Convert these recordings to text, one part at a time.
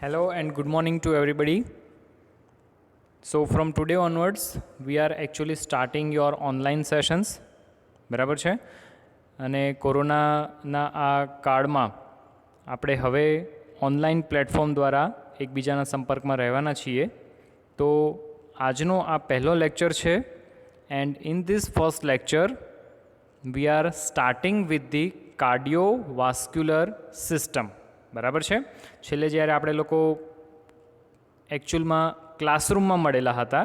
Hello and good morning to everybody. So from today onwards, we are actually starting your online sessions. બરાબર છે અને કોરોનાના આ કાળમાં આપણે હવે ઓનલાઈન પ્લેટફોર્મ દ્વારા એકબીજાના સંપર્કમાં રહેવાના છીએ. તો આજનો આ પહેલો લેક્ચર છે and in this first lecture we are starting with the cardiovascular system. બરાબર છે. છેલ્લે જ્યારે આપણે લોકો એકચ્યુઅલમાં ક્લાસરૂમમાં મળેલા હતા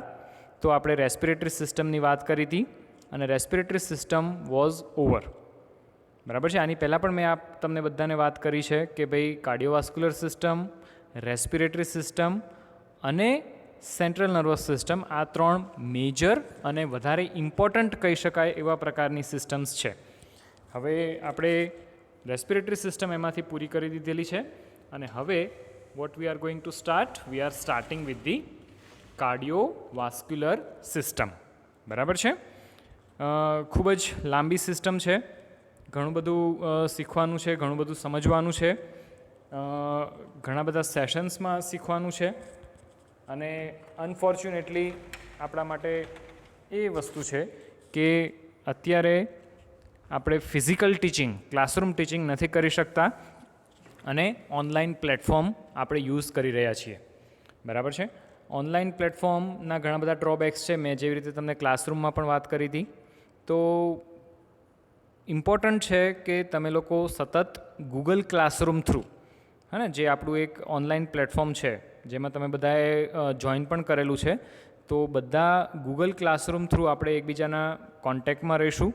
તો આપણે રેસ્પિરેટરી સિસ્ટમની વાત કરી હતી અને રેસ્પિરેટરી સિસ્ટમ વોઝ ઓવર. બરાબર છે. આની પહેલાં પણ મેં તમને બધાને વાત કરી છે કે ભાઈ કાર્ડિયોવાસ્ક્યુલર સિસ્ટમ, રેસ્પિરેટરી સિસ્ટમ અને સેન્ટ્રલ નર્વસ સિસ્ટમ આ ત્રણ મેજર અને વધારે ઇમ્પોર્ટન્ટ કહી શકાય એવા પ્રકારની સિસ્ટમ્સ છે. હવે આપણે રેસ્પિરેટરી સિસ્ટમ એમાંથી પૂરી કરી દીધેલી છે અને હવે what we are going to start, we are starting with the cardiovascular system. બરાબર છે. ખૂબ જ લાંબી સિસ્ટમ છે, ઘણું બધું શીખવાનું છે, ઘણું બધું સમજવાનું છે, ઘણા બધા સેશન્સમાં શીખવાનું છે અને અનફોર્ચ્યુનેટલી આપણા માટે એ વસ્તુ છે કે અત્યારે આપણે ફિઝિકલ ટીચિંગ, ક્લાસરૂમ ટીચિંગ નથી કરી શકતા અને ઓનલાઈન પ્લેટફોર્મ આપણે યુઝ કરી રહ્યા છીએ. બરાબર છે. ઓનલાઈન પ્લેટફોર્મના ઘણા બધા ડ્રોબેક્સ છે. મેં જેવી રીતે તમને ક્લાસરૂમમાં પણ વાત કરી હતી. તો ઇમ્પોર્ટન્ટ છે કે તમે લોકો સતત ગૂગલ ક્લાસરૂમ થ્રુ, હે ને, જે આપણું એક ઓનલાઈન પ્લેટફોર્મ છે જેમાં તમે બધાએ જોઈન પણ કરેલું છે, તો બધા ગૂગલ ક્લાસરૂમ થ્રુ આપણે એકબીજાના કોન્ટેક્ટમાં રહીશું.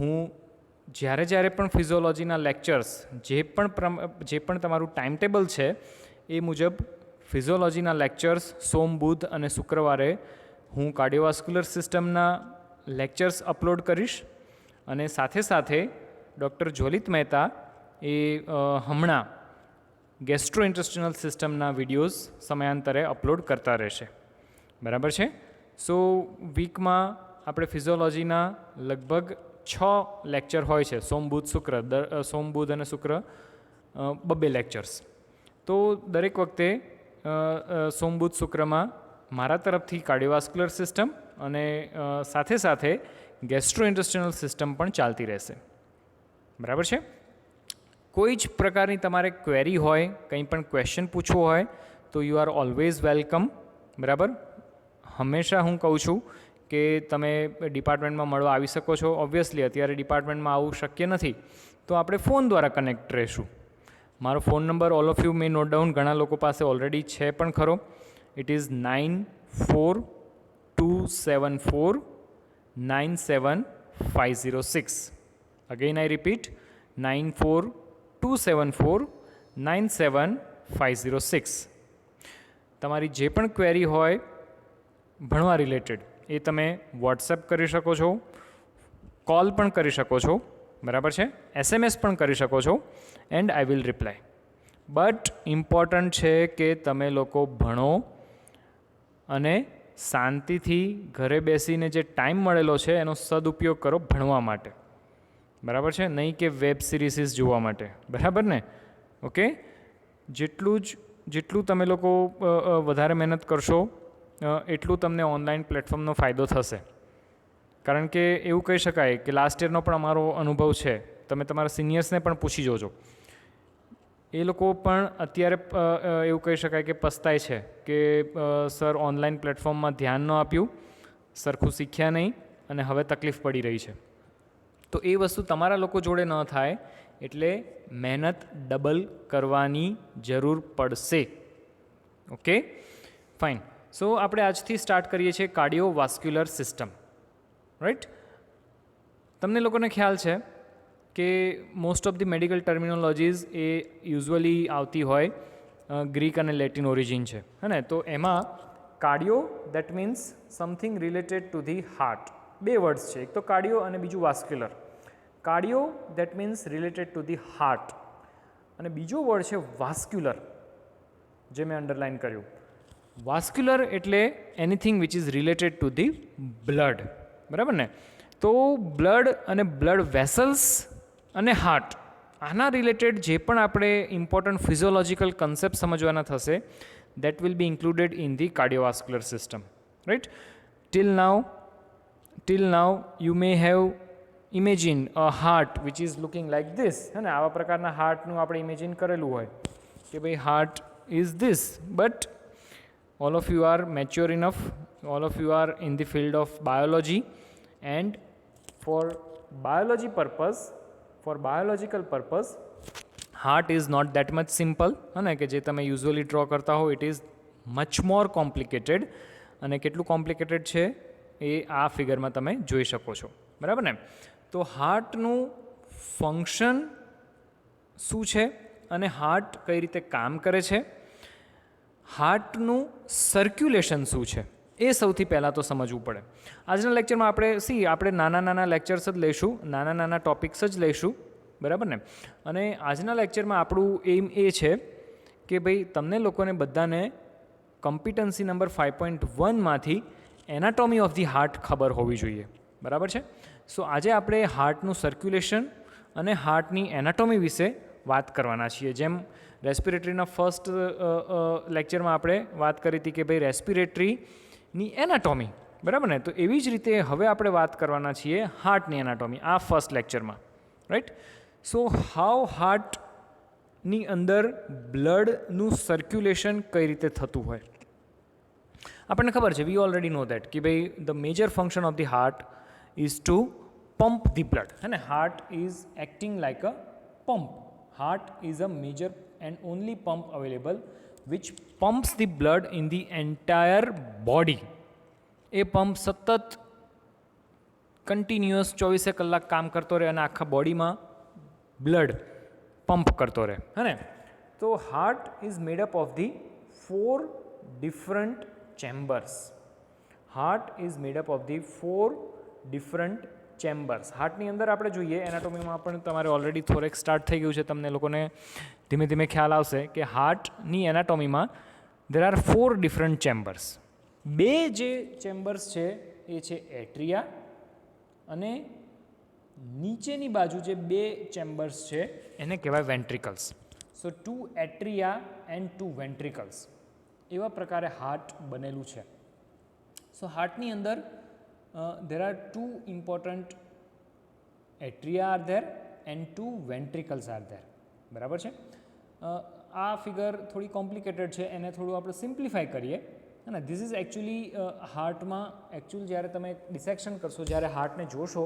હું જ્યારે પણ ફિઝિયોલોજીના લેક્ચર્સ જે પણ તમારું ટાઈમ ટેબલ છે એ મુજબ ફિઝિયોલોજીના લેક્ચર્સ સોમ, બુધ અને શુક્રવારે હું કાર્ડિયોવાસ્ક્યુલર સિસ્ટમના લેક્ચર્સ અપલોડ કરીશ અને સાથે સાથે ડૉક્ટર જ્વલિત મહેતા એ હમણાં ગેસ્ટ્રોઇન્ટેસ્ટિનલ સિસ્ટમના વિડીયોઝ સમયાંતરે અપલોડ કરતા રહેશે. બરાબર છે. સો વીકમાં આપણે ફિઝિયોલોજીના લગભગ 6 લેક્ચર હોય છે, સોમ, બુધ અને શુક્ર 2 લેક્ચર્સ. તો દરેક વખતે સોમ, બુધ, શુક્રમાં મારા તરફથી કાર્ડિયોવાસ્ક્યુલર સિસ્ટમ અને સાથે સાથે ગેસ્ટ્રોઇન્ટેસ્ટિનલ સિસ્ટમ પણ ચાલતી રહેશે. બરાબર છે. કોઈ જ પ્રકારની તમારે ક્વેરી હોય, કંઈ પણ ક્વેશ્ચન પૂછવો હોય તો યુ આર ઓલવેઝ વેલકમ. બરાબર. હંમેશા હું કહું છું કે તમે ડિપાર્ટમેન્ટમાં મળવા આવી શકો છો. ઓબ્વિયસલી અત્યારે ડિપાર્ટમેન્ટમાં આવવું શક્ય નથી તો આપણે ફોન દ્વારા કનેક્ટ રહીશું. મારો phone number all of you may note down, ઘણા લોકો પાસે ઓલરેડી છે પણ ખરો. It is 9427497506. Again I repeat, 9427497506. તમારી જે પણ ક્વેરી હોય ભણવા રિલેટેડ એ તમે વોટ્સએપ કરી શકો છો, કોલ પણ કરી શકો છો. બરાબર છે. SMS પણ કરી શકો છો and I will reply. But important છે કે તમે લોકો ભણો અને શાંતિથી ઘરે બેસીને જે ટાઈમ મળેલો છે એનો સદુપયોગ કરો ભણવા માટે. બરાબર છે. નહીં કે વેબ સિરીઝ જોવા માટે. બરાબર ને? ઓકે. જેટલું તમે લોકો વધારે મહેનત કરશો એટલું તમને ઓનલાઈન પ્લેટફોર્મનો ફાયદો થશે. કારણ કે એવું કહી શકાય કે લાસ્ટ યરનો પણ અમારો અનુભવ છે. તમે તમારા સિનિયર્સને પણ પૂછી જોજો, એ લોકો પણ અત્યારે એવું કહી શકાય કે પસ્તાય છે કે સર ઓનલાઈન પ્લેટફોર્મમાં ધ્યાન ન આપ્યું, સરખું શીખ્યા નહીં અને હવે તકલીફ પડી રહી છે. તો એ વસ્તુ તમારા લોકો જોડે ન થાય એટલે મહેનત ડબલ કરવાની જરૂર પડશે. Okay, fine. સો આપણે આજથી સ્ટાર્ટ કરીએ છીએ કાર્ડિયોવાસ્ક્યુલર સિસ્ટમ. રાઈટ. તમને લોકોને ખ્યાલ છે કે most of the medical terminologies એ યુઝ્યુઅલી આવતી હોય ગ્રીક અને લેટિન ઓરિજિન છે, હે ને. તો એમાં cardio that means something related to the heart. 2 words છે, એક તો કાર્ડિયો અને બીજું vascular. Cardio that means related to the heart અને બીજો વર્ડ છે વાસ્ક્યુલર, જે મેં અંડરલાઇન કર્યું. વાસ્ક્યુલર એટલે anything which is related to the blood. બરાબર ને? તો બ્લડ અને બ્લડ વેસલ્સ અને હાર્ટ આના રિલેટેડ જે પણ આપણે ઇમ્પોર્ટન્ટ ફિઝિયોલોજિકલ કન્સેપ્ટ સમજવાના થશે that will be included in the cardiovascular system, right? Till now you may have imagined a heart which is looking like this, है ना? આવા પ્રકારના હાર્ટનું આપણે ઇમેજિન કરેલું હોય કે ભાઈ heart is this, but all of you are mature enough, all of you are in the field of biology, and for biological purpose heart is not that much simple, અને કે જે તમે યુઝ્યુઅલી ડ્રો કરતા હો it is much more complicated, અને કેટલું complicated છે એ આ ફિગરમાં તમે જોઈ શકો છો, બરાબર ને? તો હાર્ટનું ફંક્શન શું છે અને હાર્ટ કઈ રીતે કામ કરે છે, હાર્ટનું સર્ક્યુલેશન શું છે એ સૌથી પહેલાં તો સમજવું પડે. આજના લેક્ચરમાં આપણે નાના લેક્ચર્સ જ લઈશું, નાના ટોપિક્સ જ લઈશું, બરાબર ને? અને આજના લેક્ચરમાં આપણું એમ એ છે કે ભાઈ તમને લોકોને બધાને કમ્પિટન્સી નંબર 5.1માંથી એનાટોમી ઓફ ધી હાર્ટ ખબર હોવી જોઈએ, બરાબર છે? સો આજે આપણે હાર્ટનું સર્ક્યુલેશન અને હાર્ટની એનાટોમી વિશે વાત કરવાના છીએ. જેમ રેસ્પિરેટરીના ફર્સ્ટ લેક્ચરમાં આપણે વાત કરી હતી કે ભાઈ રેસ્પિરેટરીની એનાટોમી, બરાબર ને? તો એવી જ રીતે હવે આપણે વાત કરવાના છીએ હાર્ટની એનાટોમી આ ફર્સ્ટ લેક્ચરમાં, રાઈટ? સો હાઉ હાર્ટની અંદર બ્લડનું સર્ક્યુલેશન કઈ રીતે થતું હોય આપણને ખબર છે. વી ઓલરેડી નો દેટ કે ભાઈ the major function of the heart is to pump the blood, હે ને? Heart is acting like a pump. Heart is a major and only pump available which pumps the blood in the entire body. એ pump સતત continuous 24 કલાક કામ કરતો રહે અને આખા બોડીમાં બ્લડ પંપ કરતો રહે, હે ને? તો heart is made up of the 4 different chambers. Heart is made up of the 4 different chambers. હાર્ટની અંદર આપણે જોઈએ એનાટોમીમાં પણ તમારે ઓલરેડી થોડેક સ્ટાર્ટ થઈ ગયું છે, તમને લોકોને ધીમે ધીમે ખ્યાલ આવશે કે હાર્ટની એનાટોમીમાં દેર આર 4 ડિફરન્ટ ચેમ્બર્સ. 2 જે ચેમ્બર્સ છે એ છે એટ્રિયા, અને નીચેની બાજુ જે 2 ચેમ્બર્સ છે એને કહેવાય વેન્ટ્રિકલ્સ. સો 2 એટ્રિયા એન્ડ 2 વેન્ટ્રિકલ્સ, એવા પ્રકારે હાર્ટ બનેલું છે. સો હાર્ટની અંદર there are 2 important એટ્રિયા are there and 2 વેન્ટ્રિકલ્સ are there, બરાબર છે? આ ફિગર થોડી કોમ્પ્લિકેટેડ છે, એને થોડું આપણે સિમ્પ્લિફાય કરીએ. અને ધીસ ઇઝ એકચ્યુઅલી હાર્ટમાં જ્યારે તમે ડિસેક્શન કરશો, જ્યારે હાર્ટને જોશો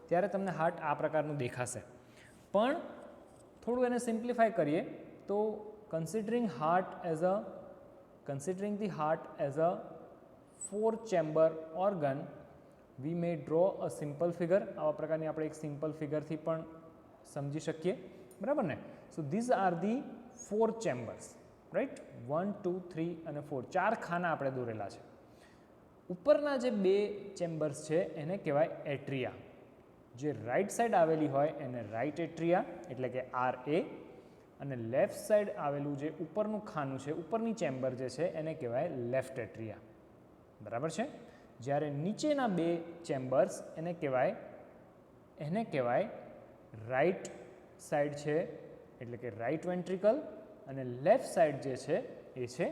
ત્યારે તમને હાર્ટ આ પ્રકારનું દેખાશે. પણ થોડું એને સિમ્પ્લિફાય કરીએ તો considering the heart as a 4 chamber organ we may draw a simple figure. આવા પ્રકારની આપણે એક સિમ્પલ ફિગરથી પણ સમજી શકીએ, બરાબર ને? સો this are the 4 chambers, right? 1, 2, 3 અને 4, 4 ખાના આપણે દોરેલા છે. ઉપરના જે 2 ચેમ્બર્સ છે એને કહેવાય એટ્રિયા. જે રાઈટ સાઈડ આવેલી હોય એને રાઈટ એટ્રિયા એટલે કે RA, અને લેફ્ટ સાઈડ આવેલું જે ઉપરનું ખાનું છે, ઉપરની ચેમ્બર જે છે એને કહેવાય લેફ્ટ એટ્રિયા, બરાબર છે? જ્યારે નીચેના 2 ચેમ્બર્સ એને કહેવાય રાઈટ સાઈડ છે એટલે કે રાઈટ વેન્ટ્રિકલ, અને લેફ્ટ સાઈડ જે છે એ છે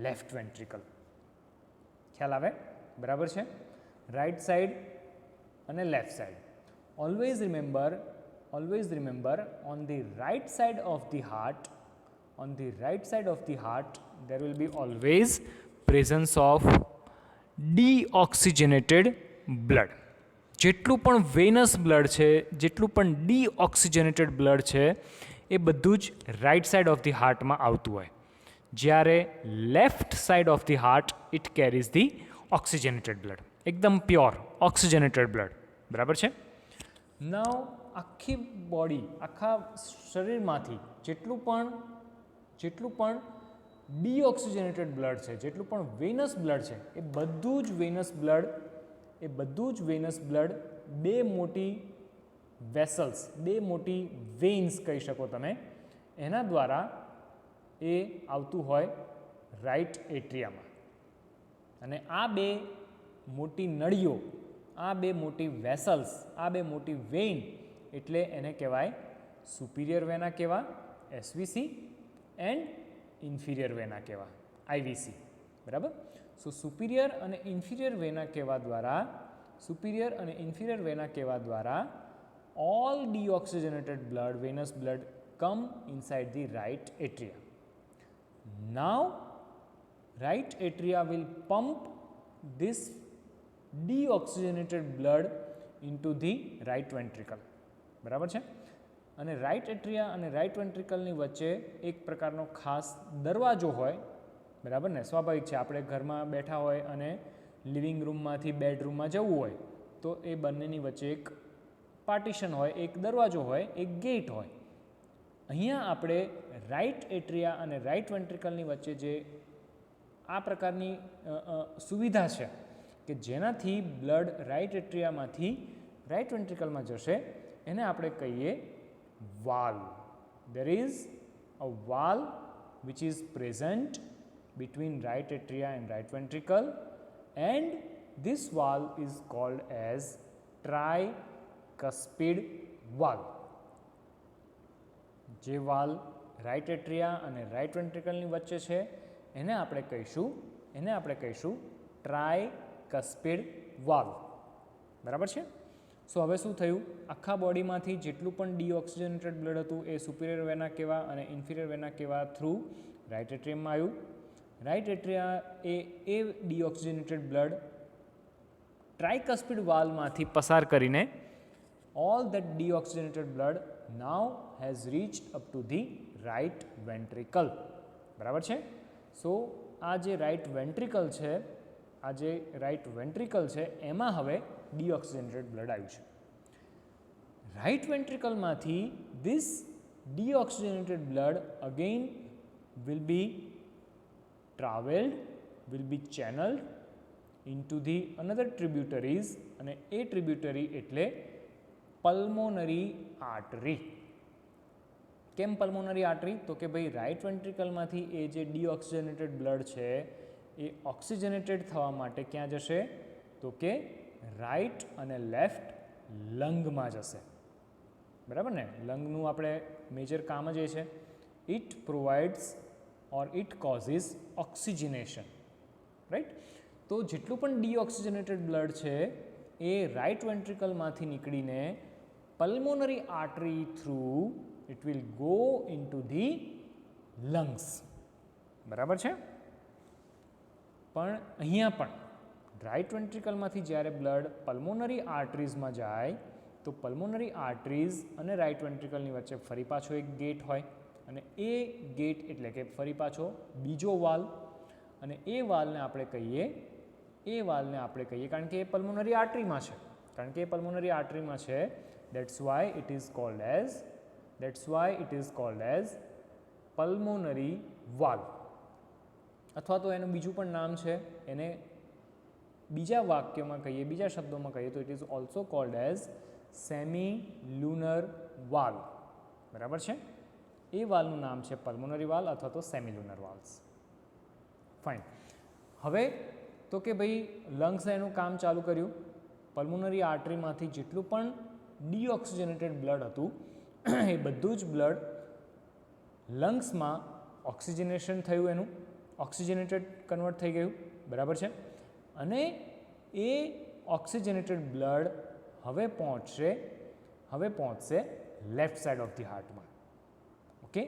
લેફ્ટ વેન્ટ્રિકલ. ખ્યાલ આવે? બરાબર છે? રાઈટ સાઈડ અને left side. Always remember on the right side of the heart, there will be always presence of deoxygenated blood. જેટલું પણ વેનસ બ્લડ છે, જેટલું પણ ડીઓક્સિજનેટેડ બ્લડ છે એ બધું જ રાઈટ સાઈડ ઓફ ધી હાર્ટમાં આવતું હોય, જ્યારે left side of the heart it carries the oxygenated blood, એકદમ પ્યોર ઓક્સિજનેટેડ બ્લડ, બરાબર છે? નાવ આખી બોડી, આખા શરીરમાંથી જેટલું પણ ડીઓક્સિજનેટેડ બ્લડ છે, જેટલું પણ વેનસ બ્લડ છે, એ બધું જ વેનસ બ્લડ 2 મોટી વેસલ્સ, 2 મોટી વેન્સ કહી શકો તમે, એના દ્વારા એ આવતું હોય રાઈટ એટ્રિયામાં. અને આ 2 મોટી નળીઓ, આ 2 મોટી વેસલ્સ, આ 2 મોટી વેઇન એટલે એને કહેવાય સુપિરિયર વેના કેવા, એસવીસી, એન્ડ ઇન્ફિરિયર વેના કેવા, આઈવીસી. બરાબર. સો સુપિરિયર અને ઇન્ફિરિયર વેના કહેવા દ્વારા all deoxygenated blood, venous blood come inside the right atria. Now right atria will pump this deoxygenated blood into the right ventricle. બરાબર છે. અને રાઇટ એટ્રિયા અને રાઇટ વેન્ટ્રિકલની વચ્ચે એક પ્રકારનો ખાસ દરવાજો હોય. બરાબર ને, સ્વાભાવિક છે, આપણે ઘરમાં બેઠા હોય અને લિવિંગ રૂમમાંથી બેડરૂમમાં જવું હોય તો એ બંનેની વચ્ચે એક પાર્ટીશન હોય, એક દરવાજો હોય, એક ગેટ હોય. અહીંયા આપણે રાઇટ એટ્રિયા અને રાઇટ વેન્ટ્રિકલની વચ્ચે જે આ પ્રકારની સુવિધા છે કે જેનાથી બ્લડ રાઇટ એટ્રિયામાંથી રાઇટ વેન્ટ્રિકલમાં જશે, એને આપણે કહીએ valve. There is a valve which is present between right atria and right ventricle, and this valve is called as tricuspid valve. જે વાલ્વ રાઇટ એટ્રિયા અને રાઇટ વેન્ટ્રિકલની વચ્ચે છે એને આપણે કહીશું ટ્રાયકસ્પિડ વાલ્વ. બરાબર છે. સો હવે શું થયું, આખા બોડીમાંથી જેટલું પણ ડીઓક્સિજનેટેડ બ્લડ હતું એ સુપિરિયર વેના કેવા અને ઇન્ફિરિયર વેના કેવા થ્રુ રાઇટ એટ્રિયમમાં આવ્યું. રાઇટ એટ્રિયા એ ડીઓક્સિજનેટેડ બ્લડ ટ્રાયકસ્પિડ વાલ્વમાંથી પસાર કરીને all that deoxygenated blood now has reached up to the right ventricle. બરાબર છે. સો આ જે રાઇટ વેન્ટ્રિકલ છે એમાં હવે ડીઓક્સિજનેટેડ બ્લડ આવ્યું છે. રાઇટ વેન્ટ્રિકલમાંથી this deoxygenated blood again will be channeled into the another tributaries, અને એ ટ્રિબ્યુટરી એટલે પલ્મોનરી આર્ટરી. કેમ પલ્મોનરી આર્ટરી? તો કે ભાઈ રાઇટ વેન્ટ્રિકલમાંથી એ જે ડીઓક્સિજનેટેડ બ્લડ છે એ ઓક્સિજનેટેડ થવા માટે ક્યાં જશે? તો કે રાઇટ અને લેફ્ટ લંગમાં જશે. બરાબર ને, લંગનું આપણે મેજર કામ જ એ છે, it provides or it causes oxygenation. Right. તો જેટલું પણ ડીઓક્સિજનેટેડ બ્લડ છે એ રાઇટ વેન્ટ્રિકલમાંથી નીકળીને pulmonary artery through it will go into the lungs. બરાબર છે. પણ અહીંયા પણ રાઇટ વેન્ટ્રિકલમાંથી જ્યારે બ્લડ પલ્મોનરી આર્ટરીઝમાં જાય તો પલ્મોનરી આર્ટરીઝ અને રાઇટ વેન્ટ્રિકલની વચ્ચે ફરી પાછો એક ગેટ હોય, અને એ ગેટ એટલે કે ફરી પાછો બીજો વાલ્વ, અને એ વાલ્વને આપણે કહીએ કારણ કે એ પલ્મોનરી આર્ટરીમાં છે, that's why it is called as pulmonary valve. અથવા તો એનું બીજું પણ નામ છે, એને બીજા શબ્દોમાં કહીએ તો it is also called as semilunar valve. બરાબર છે. એ વાલ્વનું નામ છે પલ્મોનરી વાલ્વ અથવા તો સેમિલુનર વાલ્વ્સ. ફાઇન. હવે તો કે ભાઈ લંગ્સે એનું કામ ચાલુ કર્યું. પલ્મોનરી આર્ટરીમાંથી જેટલું પણ ડીઓક્સિજનેટેડ બ્લડ હતું એ બધું જ બ્લડ લંગ્સમાં ઓક્સિજનેશન થયું, એનું ઓક્સિજનેટેડ કન્વર્ટ થઈ ગયું. બરાબર છે. અને એ ઓક્સિજનેટેડ બ્લડ હવે પહોંચશે લેફ્ટ સાઇડ ઓફ ધી હાર્ટમાં. Okay.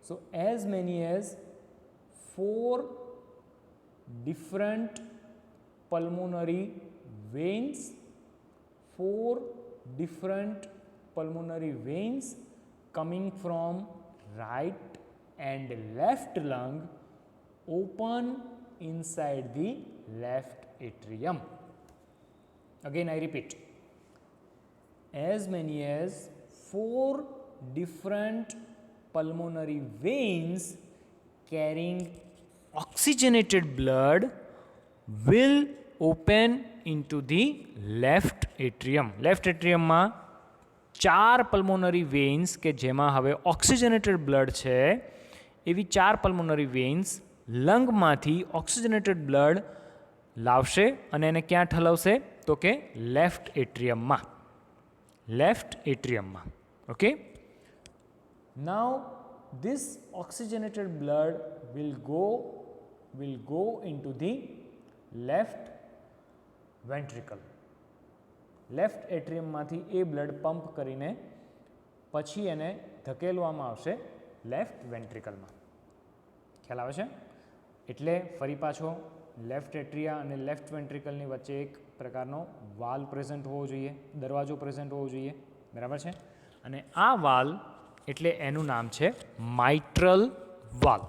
So as many as 4 different pulmonary veins coming from right and left lung open inside the left atrium. Again I repeat, as many as 4 different pulmonary veins carrying oxygenated blood will open into the left atrium. Left એટ્રિયમમાં 4 pulmonary veins કે જેમાં હવે oxygenated blood છે એવી 4 pulmonary veins લંગમાંથી oxygenated blood લાવશે અને એને ક્યાં ઠલવશે? તો કે લેફ્ટ એટ્રિયમમાં. Okay. Now this oxygenated blood will go into the left ventricle. Left એટ્રિયમમાંથી એ બ્લડ પંપ કરીને પછી એને ધકેલવામાં આવશે લેફ્ટ વેન્ટ્રિકલમાં. ખ્યાલ આવે છે? એટલે ફરી પાછો લેફ્ટ એટ્રિયા અને લેફ્ટ વેન્ટ્રિકલની વચ્ચે એક પ્રકારનો વાલ પ્રેઝન્ટ હોવો જોઈએ, દરવાજો પ્રેઝન્ટ હોવો જોઈએ. બરાબર છે? અને આ વાલ એટલે એનું નામ છે માઇટ્રલ વાલ.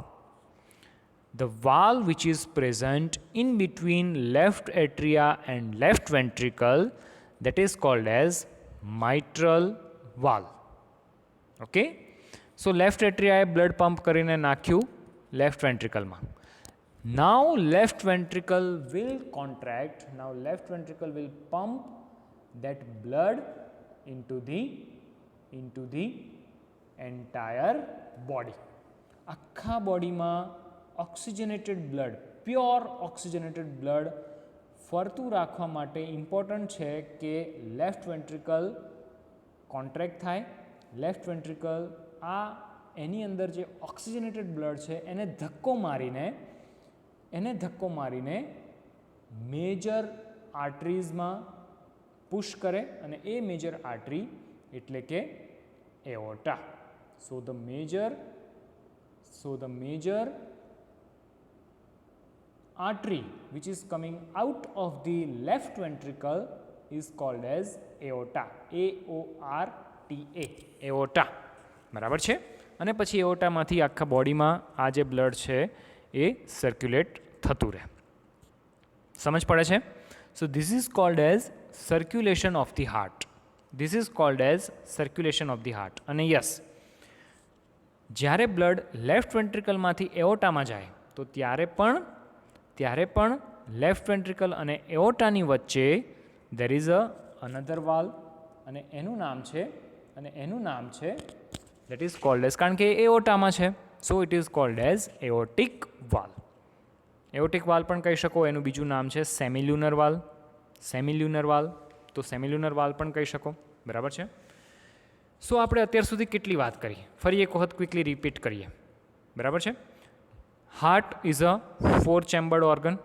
The valve which is present in between left atria and left ventricle, that is called as mitral valve. Okay? So left atria A blood pump કરીને નાખ્યું left ventricle માં. Now left ventricle will contract. Now left ventricle will pump that blood into the entire body. આખા બોડીમાં ઓક્સિજનેટેડ blood, pure oxygenated blood ફરતું રાખવા માટે important છે કે લેફ્ટ વેન્ટ્રિકલ કોન્ટ્રેક્ટ થાય. લેફ્ટ વેન્ટ્રિકલ એની અંદર જે ઓક્સિજનેટેડ બ્લડ છે એને ધક્કો મારીને મેજર આર્ટરીઝમાં પુશ કરે અને એ મેજર આર્ટરી એટલે કે એઓર્ટા. So the major artery which is coming out of the left ventricle is called as aorta. AORTA, aorta. બરાબર છે? અને પછી એઓર્ટામાંથી આખા બોડીમાં આ જે બ્લડ છે એ સર્ક્યુલેટ થતું રહે. સમજ પડે છે? So this is called as circulation of the heart. This is called as circulation of the heart. અને યસ, જ્યારે બ્લડ લેફ્ટ વેન્ટ્રિકલમાંથી એઓર્ટામાં જાય તો ત્યારે પણ લેફ્ટ વેન્ટ્રિકલ અને એઓર્ટાની વચ્ચે દેર ઇઝ અનધર વાલ અને એનું નામ છે દેટ ઇઝ કોલ્ડ એઝ, કારણ કે એઓર્ટામાં છે, so it is called as aortic valve. Aortic valve પણ કહી શકો. એનું બીજું નામ છે સેમિલ્યુનર વાલ. તો સેમિલ્યુનર વાલ પણ કહી શકો. બરાબર છે? સો આપણે અત્યાર સુધી કેટલી વાત કરી, ફરી એક વખત ક્વિકલી રિપીટ કરીએ. બરાબર છે? Heart is a 4 chambered organ.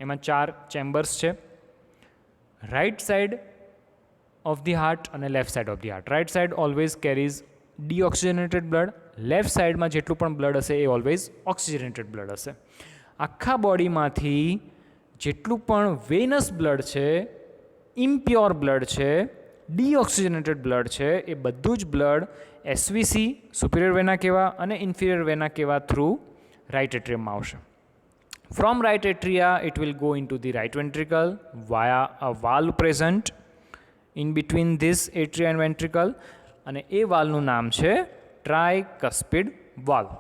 એમાં 4 ચેમ્બર્સ છે. Right side of the heart અને left side of the heart. Right side always carries deoxygenated blood. Left સાઇડમાં જેટલું પણ બ્લડ હશે એ ઓલવેઝ ઓક્સિજનેટેડ બ્લડ હશે. આખા બોડીમાંથી જેટલું પણ વેનસ બ્લડ છે, ઇમ્પ્યોર બ્લડ છે, ડીઓક્સિજનેટેડ બ્લડ છે, એ બધું જ બ્લડ એસવીસી સુપિરિયર વેના કેવા અને ઇન્ફિરિયર વેના કેવા થ્રુ રાઇટ એટ્રિયમમાં આવશે. From right atria it will go into the right ventricle via a valve present in between this atria and ventricle, અને એ વાલ્વનું નામ છે ટ્રાયકસ્પિડ વાલ્વ.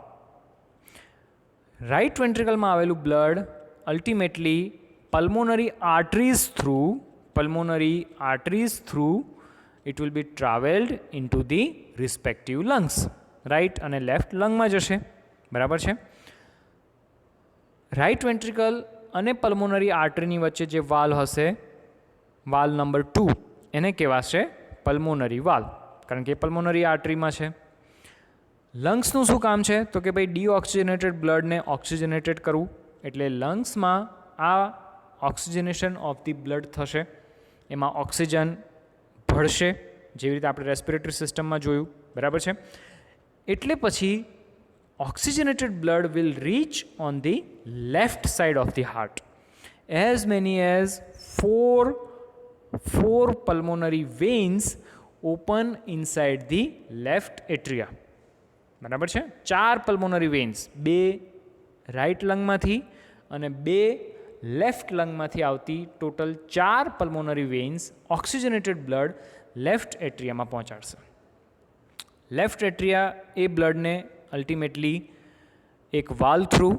રાઇટ વેન્ટ્રિકલમાં આવેલું blood ultimately pulmonary arteries through it will be traveled into the respective lungs. Right અને left લંગમાં જશે. બરાબર છે? રાઇટ વેન્ટ્રિકલ અને પલ્મોનરી આર્ટરીની વચ્ચે જે વાલ હશે, વાલ નંબર 2, એને કહેવાશે પલ્મોનરી વાલ, કારણ કે પલ્મોનરી આર્ટરીમાં છે. લંગ્સનું શું કામ છે? તો કે ભાઈ ડીઓક્સિજનેટેડ બ્લડને ઓક્સિજનેટેડ કરવું, એટલે લંગ્સમાં આ ઓક્સિજનેશન ઓફ ધી બ્લડ થશે. એમાં ઓક્સિજન ભળશે, જેવી રીતે આપણે રેસ્પિરેટરી સિસ્ટમમાં જોયું. બરાબર છે? એટલે પછી oxygenated blood will reach on the left side of the heart. As many as four pulmonary veins open inside the left atria. બરાબર છે? 4 પલ્મોનરી વેન્સ, 2 રાઇટ લંગમાંથી અને 2 લેફ્ટ લંગમાંથી આવતી total 4 pulmonary veins oxygenated blood left એટ્રિયામાં પહોંચાડશે. Left એટ્રિયા એ બ્લડને ultimately એક વાલ through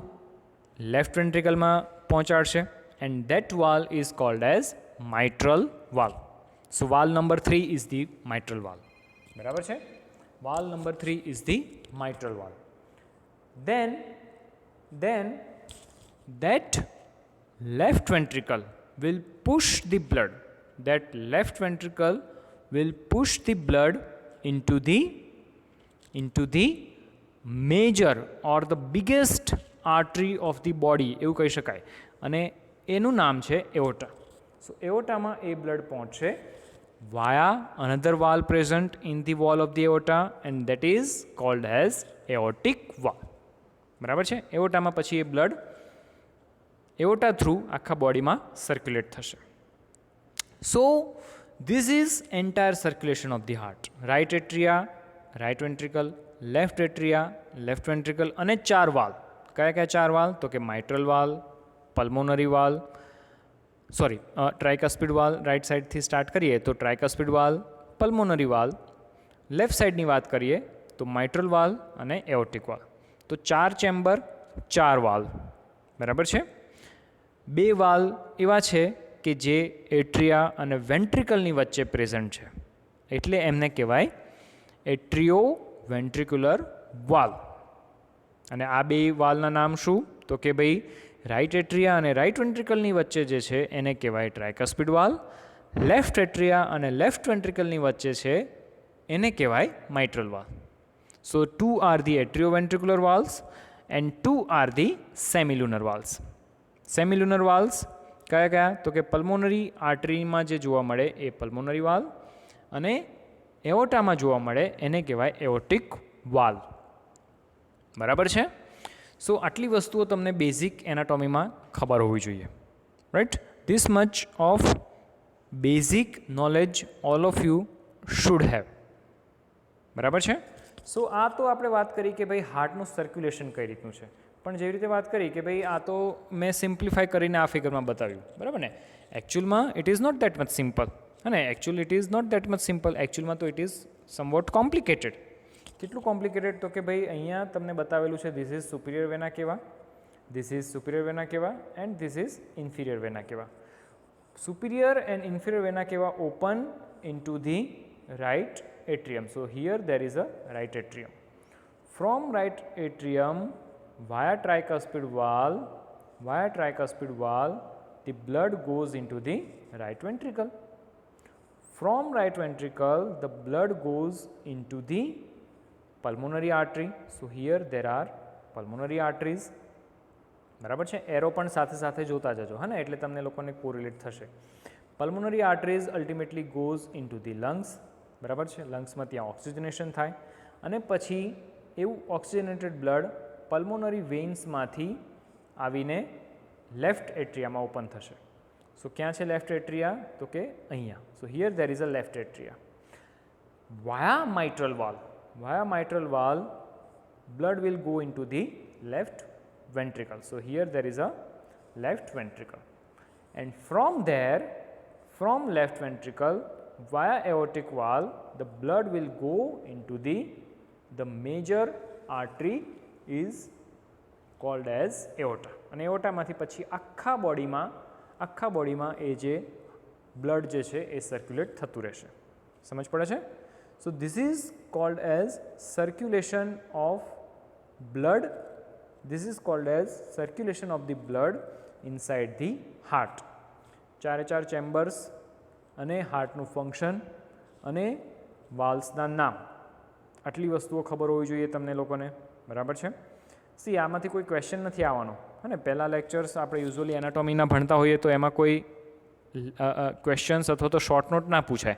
left વેન્ટ્રિકલમાં પહોંચાડશે, and that valve is called as mitral valve. So valve number 3 is the mitral valve. બરાબર છે? Valve number 3 is the mitral valve. Then that left ventricle will push the blood. That left ventricle will push the blood into into the major or the biggest artery of the body એવું કહી શકાય અને એનું નામ છે એઓર્ટા. સો એઓર્ટામાં એ blood પહોંચશે via another valve present in the wall of the aorta and that is called as aortic valve. બરાબર છે. એઓર્ટામાં પછી એ બ્લડ એઓર્ટા થ્રુ આખા બોડીમાં સર્ક્યુલેટ થશે. સો this is entire circulation of the heart. Right atria, right ventricle, left atria, left ventricle અને 4 valve. કયા 4 valve? તો કે mitral valve, pulmonary valve, tricuspid valve. Right સાઇડથી સ્ટાર્ટ કરીએ તો tricuspid valve, pulmonary valve. Left સાઇડની વાત કરીએ તો માઇટ્રલ વાલ્વ અને એઓર્ટિક વાલ્વ. તો 4 ચેમ્બર, 4 વાલ્વ. બરાબર છે. 2 વાલ્વ એવા છે કે જે એટ્રિયા અને વેન્ટ્રિકલની વચ્ચે પ્રેઝન્ટ છે એટલે એમને કહેવાય એટ્રિયો વેન્ટ્રિક્યુલર વાલ્વ. અને આ 2 વાલ્વના નામ શું? તો કે ભાઈ રાઇટ એટ્રિયા અને રાઇટ વેન્ટ્રિકલની વચ્ચે જે છે એને કહેવાય ટ્રાયકસ્પિડ વાલ્વ. લેફ્ટ એટ્રિયા અને લેફ્ટ વેન્ટ્રિકલની વચ્ચે છે એને કહેવાય mitral valve. So 2 are the atrioventricular valves and 2 are the semilunar valves. Semilunar valves કયા? તો કે પલ્મોનરી આર્ટરીમાં જે જોવા મળે એ પલ્મોનરી વાલ્વ અને એઓર્ટામાં જોવા મળે એને કહેવાય એઓર્ટિક વાલ્વ. બરાબર છે. સો આટલી વસ્તુઓ તમને બેઝિક એનાટોમીમાં ખબર હોવી જોઈએ. Right. This much of basic knowledge all of you should have. બરાબર છે. સો આ તો આપણે વાત કરી કે ભાઈ હાર્ટનું સર્ક્યુલેશન કઈ રીતનું છે. પણ જેવી રીતે વાત કરી કે ભાઈ આ તો મેં સિમ્પ્લિફાય કરીને આ ફિગરમાં બતાવ્યું. બરાબર ને. એકચ્યુઅલમાં it is not that much simple. અને actual it is not that much simple. એકચ્યુઅલમાં તો ઇટ ઇઝ સમવોટ કોમ્પ્લિકેટેડ. કેટલું કોમ્પ્લિકેટેડ? તો કે ભાઈ અહીંયા તમને બતાવેલું છે ધીસ ઇઝ સુપિરિયર વેના કેવા, this is superior vena cava and this is inferior vena cava. Superior and inferior vena cava open into the right atrium. So here there is a right atrium. From right atrium via tricuspid valve, the blood goes into the right ventricle. From right ventricle the blood goes into the pulmonary artery. So here there are pulmonary arteries. બરાબર છે. Arrow પણ સાથે સાથે જોતા જજો હા ને એટલે તમને લોકોને કોરિલેટ થશે. Pulmonary arteries ultimately goes into the lungs. બરાબર છે. લંગ્સમાં ત્યાં ઓક્સિજનેશન થાય અને પછી એવું ઓક્સિજનેટેડ બ્લડ પલ્મોનરી વેઇન્સમાંથી આવીને લેફ્ટ એટ્રિયામાં ઓપન થશે. સો ક્યાં છે લેફ્ટ એટ્રિયા? તો કે અહીંયા. So here there is a left atria. Via mitral valve blood will go into the left ventricle. So here there is a left ventricle and from left ventricle via aortic valve the blood will go into the major artery is called as aorta. અને એઓર્ટામાંથી પછી આખા બોડીમાં એ જે blood જે છે એ circulate થતું રહેશે. સમજ પડે છે? So this is called as circulation of blood. This is called as circulation of the blood inside the heart. 4 chambers અને હાર્ટનું ફંક્શન અને વાલ્વ્સના નામ આટલી વસ્તુઓ ખબર હોવી જોઈએ તમને લોકોને. બરાબર છે. સી આમાંથી કોઈ ક્વેશ્ચન નથી આવવાનો અને પહેલાં લેક્ચર્સ આપણે યુઝ્યુઅલી એનાટોમીના ભણતા હોઈએ તો એમાં કોઈ ક્વેશ્ચન્સ અથવા તો શોર્ટ નોટ ના પૂછાય.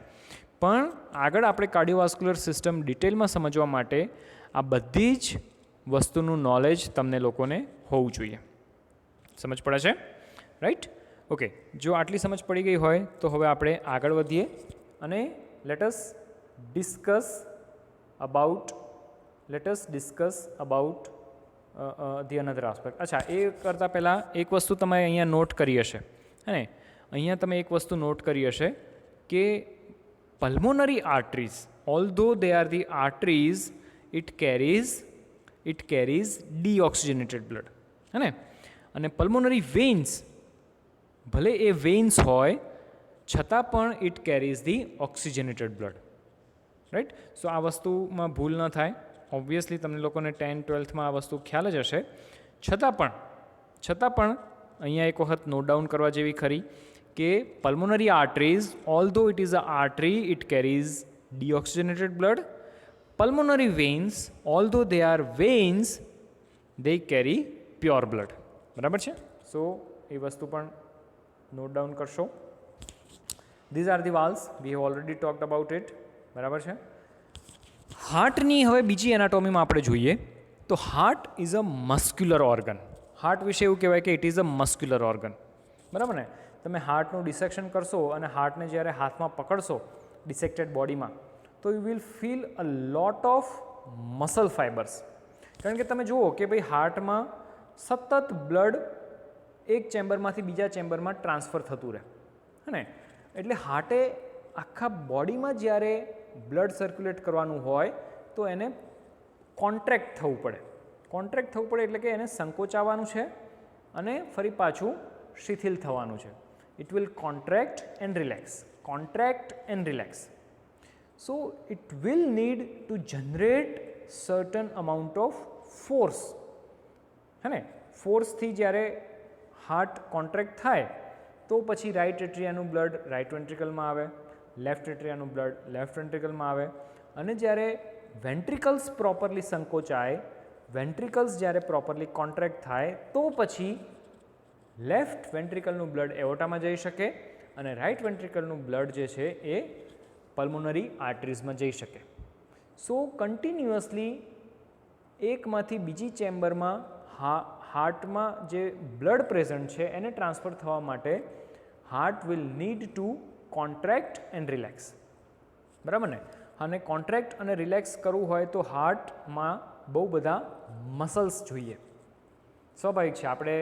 પણ આગળ આપણે કાર્ડિયોવાસ્ક્યુલર સિસ્ટમ ડિટેલમાં સમજવા માટે આ બધી જ વસ્તુનું નોલેજ તમને લોકોને હોવું જોઈએ. સમજ પડે છે? રાઈટ. ઓકે. જો આટલી સમજ પડી ગઈ હોય તો હવે આપણે આગળ વધીએ અને let us discuss about the another aspect. અચ્છા, એ કરતાં પહેલાં એક વસ્તુ તમે અહીંયા નોટ કરી હશે હે. અહીંયા તમે એક વસ્તુ નોટ કરી હશે કે pulmonary arteries, although they are the arteries, it carries deoxygenated blood है ने. અને pulmonary veins ભલે એ veins હોય છતાં પણ it carries the oxygenated blood. Right. So આ વસ્તુમાં ભૂલ ન થાય. ઓબ્વિયસલી તમને લોકોને 10th 12thમાં આ વસ્તુ ખ્યાલ જ હશે. છતાં પણ અહીંયા એક વખત નોટ ડાઉન કરવા જેવી ખરી કે pulmonary arteries, although it is a artery, it carries deoxygenated blood, pulmonary veins, although they are veins, they carry pure blood. બરાબર છે? સો એ વસ્તુ પણ નોટ ડાઉન કરશો. These are the valves, we have already talked about it. બરાબર છે? હાર્ટની હવે બીજી એનાટોમીમાં આપણે જોઈએ તો heart is a muscular organ. Heart વિશે એવું કહેવાય કે it is a muscular organ. બરાબર ને? તમે હાર્ટનું ડિસેક્શન કરશો અને હાર્ટને જ્યારે હાથમાં પકડશો ડિસેક્ટેડ બોડીમાં, તો you will feel a lot of muscle fibres. કારણ કે તમે જુઓ કે ભાઈ હાર્ટમાં સતત બ્લડ એક ચેમ્બરમાંથી બીજા ચેમ્બરમાં ટ્રાન્સફર થતું રહે, હે ને? એટલે હાર્ટે આખા બોડીમાં જ્યારે બ્લડ સર્ક્યુલેટ કરવાનું હોય તો એને કોન્ટ્રેક્ટ થવું પડે. કોન્ટ્રેક્ટ થવું પડે એટલે કે એને સંકોચાવાનું છે અને ફરી પાછું શિથિલ થવાનું છે. It will contract and relax, contract and relax. So it will need to generate certain amount of force, હે ને? ફોર્સથી જ્યારે હાર્ટ કોન્ટ્રેક્ટ થાય તો પછી રાઇટ એટ્રિયાનું બ્લડ રાઇટ વેન્ટ્રિકલમાં આવે, લેફ્ટ એટ્રિયાનું બ્લડ લેફ્ટ વેન્ટ્રિકલમાં આવે, અને જ્યારે વેન્ટ્રિકલ્સ પ્રોપરલી સંકોચાય, વેન્ટ્રિકલ્સ જ્યારે પ્રોપરલી કોન્ટ્રેક્ટ થાય તો પછી લેફ્ટ વેન્ટ્રિકલનું બ્લડ એઓર્ટામાં જઈ શકે અને રાઇટ વેન્ટ્રિકલનું બ્લડ જે છે એ પલ્મોનરી આર્ટરીઝમાં જઈ શકે. સો કન્ટિન્યુઅસલી એકમાંથી બીજી ચેમ્બરમાં હાર્ટમાં જે બ્લડ પ્રેઝન્ટ છે એને ટ્રાન્સફર થવા માટે heart will need to contract and relax. બરાબર ને? અને કોન્ટ્રેક્ટ અને રિલેક્સ કરવું હોય તો હાર્ટમાં બહુ બધા મસલ્સ જોઈએ. સ્વાભાવિક છે, આપણે